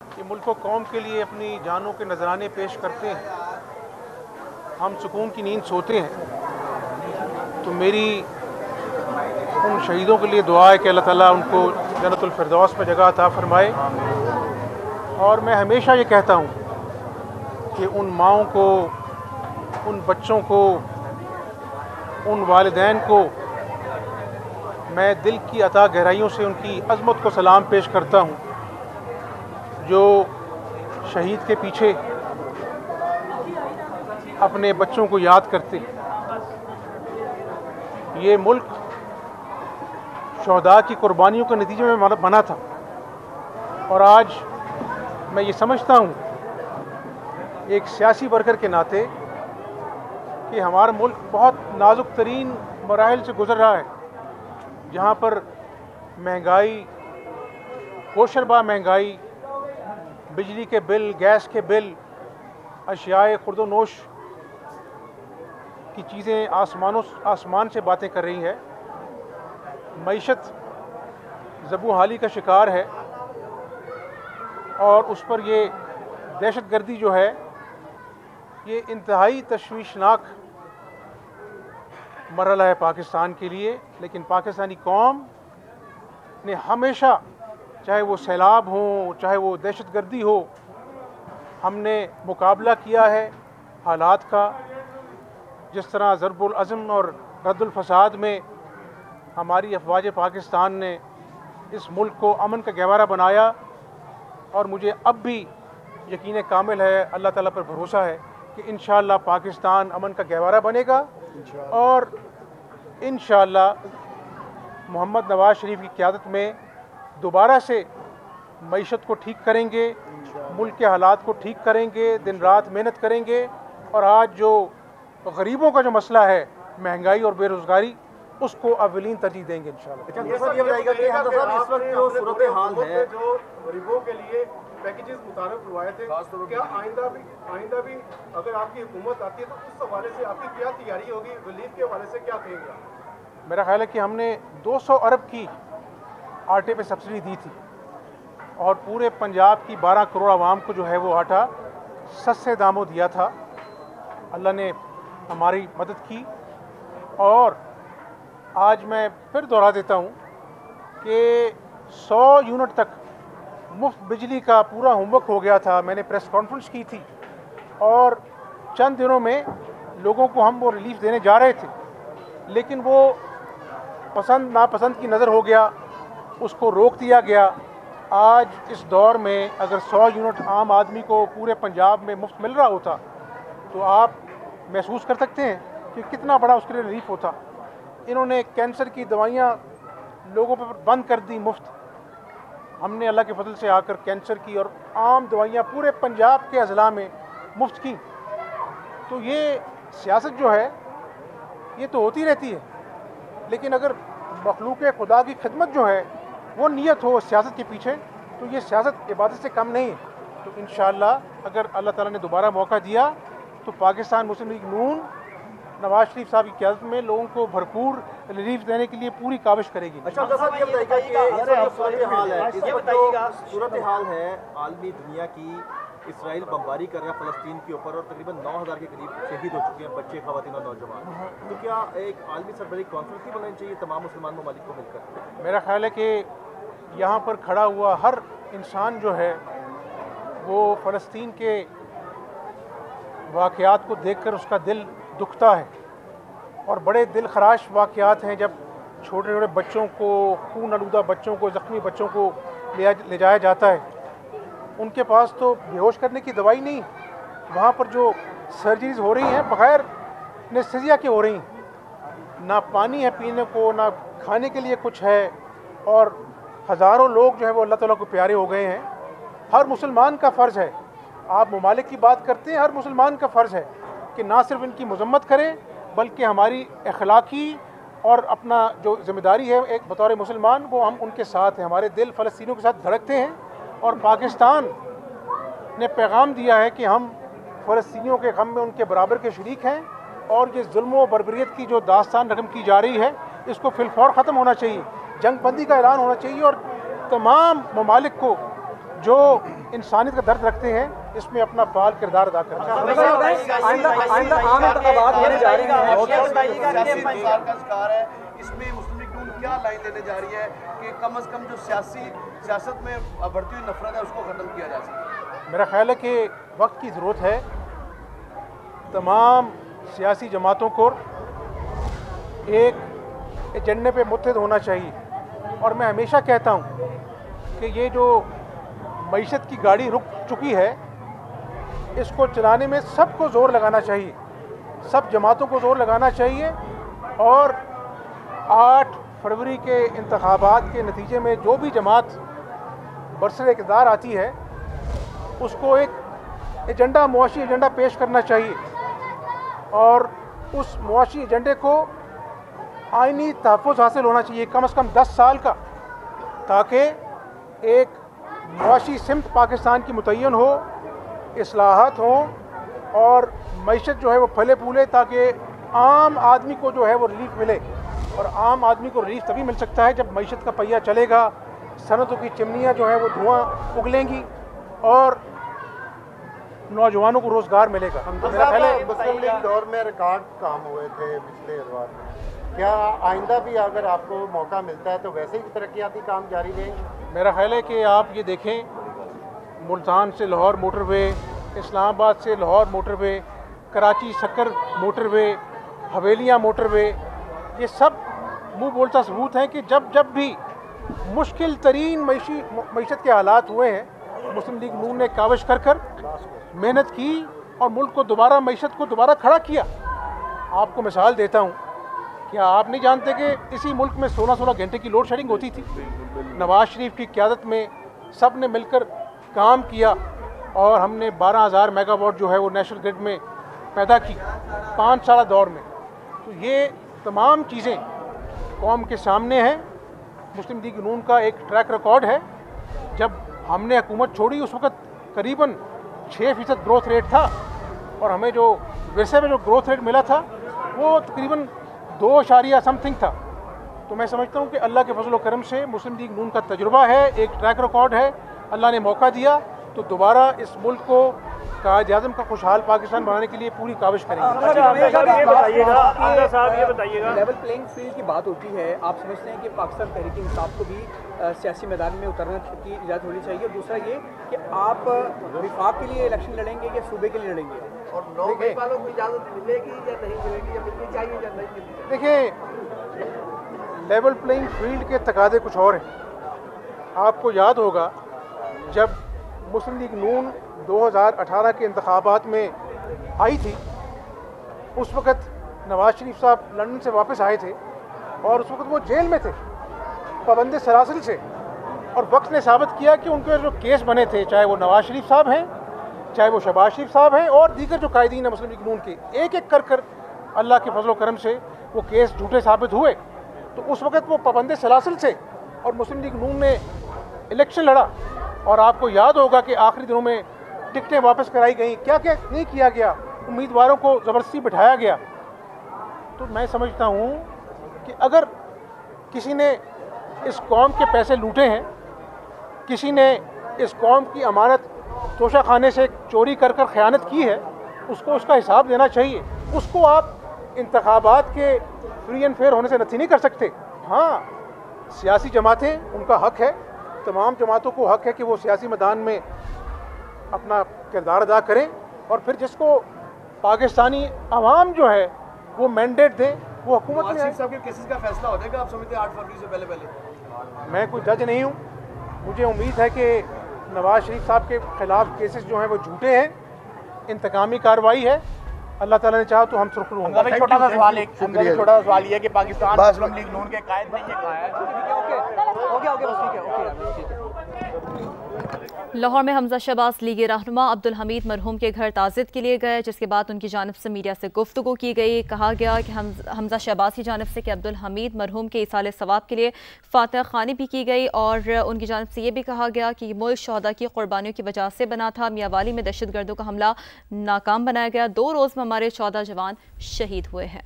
कि मुल्क व कौम के लिए अपनी जानों के नजराने पेश करते हैं, हम सुकून की नींद सोते हैं। तो मेरी उन शहीदों के लिए दुआ है कि अल्लाह ताला उनको जन्नतुल फिरदौस में जगह अता फरमाए। और मैं हमेशा ये कहता हूँ कि उन माओं को, उन बच्चों को, उन वालिदैन को मैं दिल की अता गहराइयों से उनकी अज़मत को सलाम पेश करता हूँ, जो शहीद के पीछे अपने बच्चों को याद करते। ये मुल्क शहदा की कुर्बानियों के नतीजे में बना था और आज मैं ये समझता हूँ एक सियासी वर्कर के नाते कि हमारा मुल्क बहुत नाजुक तरीन मराहिल से गुज़र रहा है, जहाँ पर महंगाई, होशरबा महंगाई, बिजली के बिल, गैस के बिल, अशियाए खुर्दोनोश की चीज़ें आसमान से बातें कर रही है। मईशत ज़बू हाली का शिकार है और उस पर ये दहशतगर्दी जो है ये इंतहाई तशवीशनाक मरहला है पाकिस्तान के लिए। लेकिन पाकिस्तानी कौम ने हमेशा, चाहे वो सैलाब हो, चाहे वो दहशतगर्दी हो, हमने मुकाबला किया है हालात का। जिस तरह ज़रबुल अज़म और रद्दुल फसाद में हमारी अफवाज पाकिस्तान ने इस मुल्क को अमन का गहवारा बनाया, और मुझे अब भी यकीन कामिल है, अल्लाह ताला पर भरोसा है कि इंशाअल्लाह पाकिस्तान अमन का गहवारा बनेगा और इंशाअल्लाह मोहम्मद नवाज़ शरीफ की क़यादत में दोबारा से मईशत को ठीक करेंगे, मुल्क के हालात को ठीक करेंगे, दिन रात मेहनत करेंगे। और आज जो गरीबों का जो मसला है, महंगाई और बेरोज़गारी, उसको अव्वलीन तरजीह देंगे इंशाअल्लाह। ये बताइएगा कि इस वक्त जो सूरत हाल है, जो गरीबों के लिए पैकेजेस मुतारफ करवाए थे, क्या आइंदा भी अगर आपकी हुकूमत आती है तो उस हवाले से आपकी क्या तैयारी होगी? रिलीफ के हवाले से क्या कहेंगे आप? मेरा ख्याल है कि हमने 200 अरब की आटे पे सब्सिडी दी थी और पूरे पंजाब की 12 करोड़ आवाम को जो है वो आटा सस्ते दामों दिया था। अल्लाह ने हमारी मदद की और आज मैं फिर दोहरा देता हूँ कि 100 यूनिट तक मुफ्त बिजली का पूरा होमवर्क हो गया था। मैंने प्रेस कॉन्फ्रेंस की थी और चंद दिनों में लोगों को हम वो रिलीफ देने जा रहे थे, लेकिन वो पसंद नापसंद की नज़र हो गया, उसको रोक दिया गया। आज इस दौर में अगर 100 यूनिट आम आदमी को पूरे पंजाब में मुफ्त मिल रहा होता तो आप महसूस कर सकते हैं कि कितना बड़ा उसके लिए रिलीफ होता। इन्होंने कैंसर की दवाइयाँ लोगों पर बंद कर दी मुफ्त। हमने अल्लाह के फजल से आकर कैंसर की और आम दवाइयाँ पूरे पंजाब के अजला में मुफ्त की। तो ये सियासत जो है ये तो होती रहती है, लेकिन अगर मखलूक खुदा की खिदमत जो है वो नियत हो सियासत के पीछे, तो ये सियासत इबादत से कम नहीं है। तो इंशाअल्लाह अगर अल्लाह ताला ने दोबारा मौका दिया तो पाकिस्तान मुस्लिम लीग नून नवाज शरीफ साहब की क़यादत में लोगों को भरपूर रिलीफ देने के लिए पूरी काविश करेगी। अच्छा साहब, ये बताइएगा कि सूरत हाल है आलमी दुनिया की, इसराइल बमबारी कर रहा है फ़लस्तीन के ऊपर और तकरीबन 9000 के करीब शहीद हो चुके हैं, बच्चे, ख़वातीन और नौजवान। तो क्या एक आलमी सरबराही कॉन्फ्रेंस बनानी चाहिए तमाम मुसलमान ममालिक को मिलकर? मेरा ख्याल है कि यहाँ पर खड़ा हुआ हर इंसान जो है वो फ़लस्तीन के वाक़यात को देखकर उसका दिल दुखता है और बड़े दिल खराश वाक़यात हैं जब छोटे छोटे बच्चों को, खून आलूदा बच्चों को, ज़ख्मी बच्चों को ले जाया जाता है। उनके पास तो बेहोश करने की दवाई नहीं, वहाँ पर जो सर्जरीज हो रही हैं बग़ैर एनेस्थीसिया के हो रही हैं, ना पानी है पीने को, ना खाने के लिए कुछ है, और हज़ारों लोग जो है वो अल्लाह ताला को प्यारे हो गए हैं। हर मुसलमान का फ़र्ज़ है, आप ममालिक की बात करते हैं, हर मुसलमान का फ़र्ज़ है कि ना सिर्फ इनकी मज़म्मत करें बल्कि हमारी अखलाकी और अपना जो ज़िम्मेदारी है एक बतौर मुसलमान, वो हम उनके साथ हैं। हमारे दिल फ़लस्तीनियों के साथ धड़कते हैं और पाकिस्तान ने पैगाम दिया है कि हम फ़लस्तीनियों के गम में उनके बराबर के शरीक हैं और ये जुल्म व बर्बरियत की जो दास्तान रकम की जा रही है इसको फिलफौर ख़त्म होना चाहिए, जंग बंदी का ऐलान होना चाहिए और तमाम ममालिक को जो इंसानियत का दर्द रखते हैं इसमें अपना फाल किरदार अदा करते हैं। इसमें मुस्लिम लीग नून क्या लाइन लेने जा रही है कि कम से कम जो सियासत में बढ़ती हुई नफरत है उसको ख़त्म किया जा सके? मेरा ख्याल है कि वक्त की ज़रूरत है। तमाम सियासी जमातों को एक एजेंडे पे मुत्तहिद होना चाहिए और मैं हमेशा कहता हूँ कि ये जो मईशत की गाड़ी रुक चुकी है इसको चलाने में सबको ज़ोर लगाना चाहिए, सब जमातों को ज़ोर लगाना चाहिए और 8 फरवरी के इंतखाबात के नतीजे में जो भी जमात बरसर इक़्तिदार आती है उसको एक एजेंडा, मुआशी एजेंडा पेश करना चाहिए और उस मुआशी एजेंडे को आइनी तहफ़्फ़ुज़ हासिल होना चाहिए कम से कम 10 साल का, ताकि एक मुआशी सिमत पाकिस्तान की मुतय्यन हो, इस्लाहात हों और मईशत जो है वो फले फूले, ताकि आम आदमी को जो है वो रिलीफ मिले। और आम आदमी को रिलीफ तभी मिल सकता है जब मईशत का पहिया चलेगा, सनतों की चिमनियाँ जो है वो धुआं उगलेंगी और नौजवानों को रोज़गार मिलेगा। मेरा ख्याल है मुस्लिम लीग दौर में रिकॉर्ड काम हुए थे पिछले दौर में, क्या आइंदा भी अगर आपको मौका मिलता है तो वैसे ही तरक्याती काम जारी रहेंगे? मेरा ख्याल है कि आप ये देखें, मुल्तान से लाहौर मोटरवे, इस्लामाबाद से लाहौर मोटरवे, कराची सक्कर मोटरवे, हवेलियाँ मोटरवे, ये सब मुँह बोलता सबूत हैं कि जब भी मुश्किल तरीन मईशत के हालात हुए हैं मुस्लिम लीग नून ने काविश कर मेहनत की और मुल्क को दोबारा, मईशत को दोबारा खड़ा किया। आपको मिसाल देता हूँ, क्या आप नहीं जानते कि इसी मुल्क में 16-16 घंटे की लोड शेडिंग होती थी? नवाज शरीफ की क़यादत में सब ने मिलकर काम किया और हमने 12,000 मेगावाट जो है वो नेशनल ग्रिड में पैदा की 5 साल दौर में। तो ये तमाम चीज़ें कौम के सामने हैं। मुस्लिम लीग नून का एक ट्रैक रिकॉर्ड है, जब हमने हुकूमत छोड़ी उस वक़्त करीबन 6% ग्रोथ रेट था और हमें जो वैसे में जो ग्रोथ रेट मिला था वो तकरीबन 2 समथिंग था। तो मैं समझता हूँ कि अल्लाह के फजल व करम से मुस्लिम लीग नून का तजुर्बा है, एक ट्रैक रिकॉर्ड है, अल्लाह ने मौका दिया तो दोबारा इस मुल्क को कायद-ए-आज़म का खुशहाल पाकिस्तान बनाने के लिए पूरी काविश करेंगे। ये बताइएगा, लेवल प्लेइंग फील्ड की बात होती है, आप समझते हैं कि पाकिस्तान तहरीक इंसाफ को भी सियासी मैदान में उतरने की इजाज़त होनी चाहिए? दूसरा ये कि आप विफाक के लिए इलेक्शन लड़ेंगे या सूबे के लिए लड़ेंगे? और 9 मई वालों को इजाज़त मिलेगी या नहीं मिलेगी, या मिलनी चाहिए या नहीं मिलनी? देखिए, लेवल प्लेइंग फील्ड के तकाज़े कुछ और हैं। आपको याद होगा जब मुस्लिम लीग नून 2018 के इंतखाबात में आई थी, उस वक़्त नवाज शरीफ साहब लंदन से वापस आए थे और उस वक़्त वो जेल में थे पाबंद सलासिल से, और वक्त ने साबित किया कि उनके जो केस बने थे, चाहे वो नवाज शरीफ साहब हैं, चाहे वो शहबाज शरीफ साहब हैं और दीगर जो कायदीन हैं मुस्लिम लीग नून के, एक एक कर अल्लाह के फजल व करम से वो केस झूठे साबित हुए। तो उस वक़्त वो पाबंद सलासिल से और मुस्लिम लीग नून ने इलेक्शन लड़ा और आपको याद होगा कि आखिरी दिनों में टिकटें वापस कराई गई, क्या क्या नहीं किया गया, उम्मीदवारों को ज़बरदस्ती बिठाया गया। तो मैं समझता हूँ कि अगर किसी ने इस कौम के पैसे लूटे हैं, किसी ने इस कौम की अमानत तोशा खाने से चोरी कर कर ख़यानत की है, उसको उसका हिसाब देना चाहिए। उसको आप इंतखाबात के फ्री एंड फेयर होने से नथी नहीं कर सकते। हाँ, सियासी जमातें, उनका हक़ है, तमाम जमातों को हक़ है कि वो सियासी मैदान में अपना किरदार अदा करें और फिर जिसको पाकिस्तानी अवाम जो है वो मैंडेट दें, वो हुकूमत में। साहब के केसेस का फैसला हो जाएगा आप समझते हैं 8 फरवरी से पहले? मैं कोई जज नहीं हूँ, मुझे उम्मीद है कि नवाज शरीफ साहब के ख़िलाफ़ केसेस जो हैं वो झूठे हैं, इंतकामी कार्रवाई है। अल्लाह ताला ने चाहा तो हम सुरखरू होंगे। छोटा सा सवाल ये है कि पाकिस्तान मुस्लिम लीग नून के कायद ने ये कहा है। लाहौर में हमजा शहबाज लीग रहनुमा अब्दुल हमीद मरहूम के घर ताज़ियत के लिए गए, जिसके बाद उनकी जानिब से मीडिया से गुफ्तगू की गई। कहा गया कि हमजा शहबाज की जानिब से कि अब्दुल हमीद मरहूम के इसाले सवाब के लिए फातह खानी भी की गई और उनकी जानिब से ये भी कहा गया कि मुल्क शहदा की कुर्बानियों की वजह से बना था। मियांवाली में दहशत गर्दों का हमला नाकाम बनाया गया। 2 रोज़ में हमारे 14 जवान शहीद हुए हैं।